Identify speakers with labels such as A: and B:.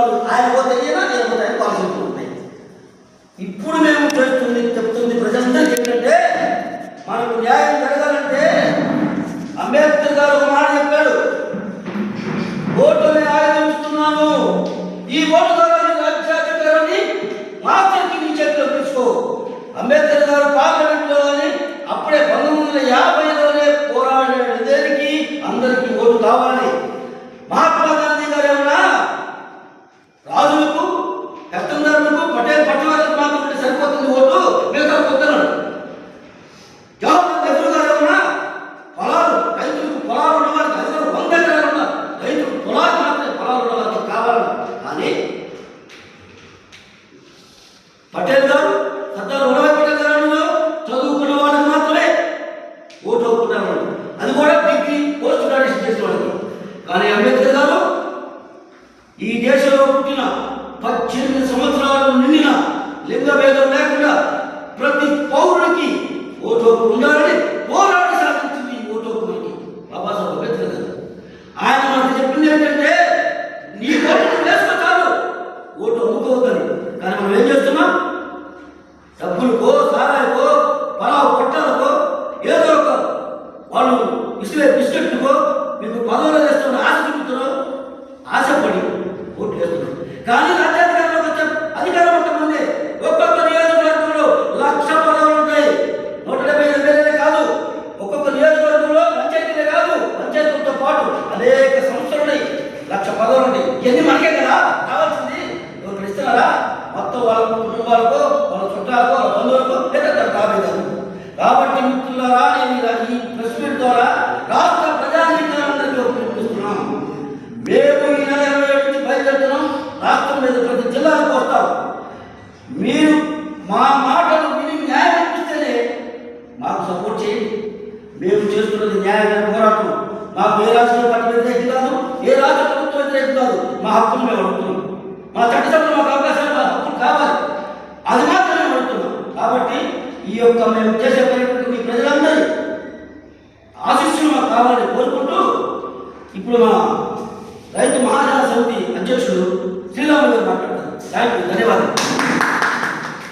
A: వాళ్ళు ఆయన పోతే నేను పోతే ఆయన పాలసీలు ఉంటాయి. ఇప్పుడు మేము చెప్తుంది ప్రజలందరికీ ఏంటంటే, మనకు న్యాయం జరగాలంటే అంబేద్కర్ గారు ఒక మాట చెప్పాడు, ఓటుని ఆయుధం ఇస్తున్నాను, ఈ ఓటు ద్వారా రాజ్యాధికారాన్ని మాస్టర్కి నీ చేతిలో తీసుకో. అంబేద్కర్ గారు పార్లమెంట్లో అని అప్పుడే 1950లోనే పోరాడాడు. దేనికి? అందరికీ ఓటు కావాలి. మహాత్మా గాంధీ గారు ఏమన్నా రాజులకు, పెత్తందారులకు, పట్టణాలకు మాత్రం సరిపోతుంది ఓటు, మిగతా పొద్దున్నాడు. జవహర్లాల్ నెహ్రూ గారు ఏమన్నా రైతులకు పొలాలు ఉన్నవారికి, అందరూ 100 ఎకరాలు ఉన్నారు, రైతులకు పొలాలు మాత్రమే పొలాలు ఉన్నవారికి కావాలన్నారు. కానీ పటేల్ గారు, సర్దార్ వల్లభాయ్ పటేల్ గారు చదువుకున్న వాళ్ళకి మాత్రమే ఓటు హక్కున్నారు, అది కూడా డిగ్రీ పోస్ట్ గ్రాడ్యుయేషన్ చేసిన వాళ్ళకి. కానీ అంబేద్కర్ గారు ఈ దేశంలో పుట్టిన 18 సంవత్సరాలు నిండిన లింగ భేదం లేకుండా ప్రతి పౌరుడికి ఓటు హక్కు ఉండాలని పోరాడి సాధించింది ఈ ఓటు హక్కు మనకి బాబాసాహెబ్ అంబేద్కర్ గారు. ఆయన మనకు చెప్పింది ఏంటంటే, నీ ఓటు వేసుకో చాలు, ఓటు అమ్ముకోవద్దని. కానీ మనం ఏం చేస్తున్నాం? డబ్బులకో, సారాయికో, పలావు పొట్టాలకో, ఏదో ఒక వాళ్ళు ఇసులే బిస్కెట్లకో మీకు పదవులు వేస్తున్న ఆశ చూపుతున్నాం, ఆశపడి ఓట్లు వేస్తున్నాం. కానీ రాజ్యాధికారంలోకి వచ్చే అధికారం ఉంటుందండి. ఒక్కొక్క నియోజకవర్గంలో 1,00,000 పదవులు ఉంటాయి. 175 ఎమ్మెల్యేలే కాదు, ఒక్కొక్క నియోజకవర్గంలో పంచాయతీలే కాదు, పంచాయతీలతో పాటు అనేక సంస్థలు ఉన్నాయి. 1,00,000 పదవులు ఉంటాయి. ఇవన్నీ మనకే కదా కావాల్సింది. ఒకరు ఇస్తున్నారా? మొత్తం వాళ్ళ కుటుంబాలకో, వాళ్ళ చుట్టాలకో, వాళ్ళ బంధువులకో లేదా తాబేదారు. కాబట్టి మిత్రులారా, నేను ఈ ప్రెస్ మీట్ ద్వారా రాష్ట్ర ప్రజానీకాలందరికీ పిలుపునిస్తున్నాం. మేము ఈ నెల 27 నుంచి బయలుదేరుతున్నాం. రాష్ట్రం మీద ప్రతి జిల్లాలకు వస్తాం. మీరు మా మాటలు విని న్యాయం ఇస్తేనే మాకు సపోర్ట్ చేయండి. మేము చేస్తున్నది న్యాయమైన పోరాటం. మాకు ఏ రాజకీయ పార్టీ వ్యతిరేకం కాదు, ఏ రాష్ట్ర ప్రభుత్వం వ్యతిరేకం కాదు. మా హక్కులు మేము అడుగుతున్నాం. మా చట్టసభలో మాకు అవకాశాలు, మా హక్కులు కావాలి, అది మాత్రమే అడుగుతున్నాం. కాబట్టి ఈ యొక్క మేము చేసే ప్రయత్నం మీ ప్రజలందరి ఆశీస్సులు మాకు కావాలని కోరుకుంటూ, ఇప్పుడు మా రైతు మహాజన సమితి అధ్యక్షుడు శ్రీరాములు గారు మాట్లాడతారు. ధన్యవాదాలు.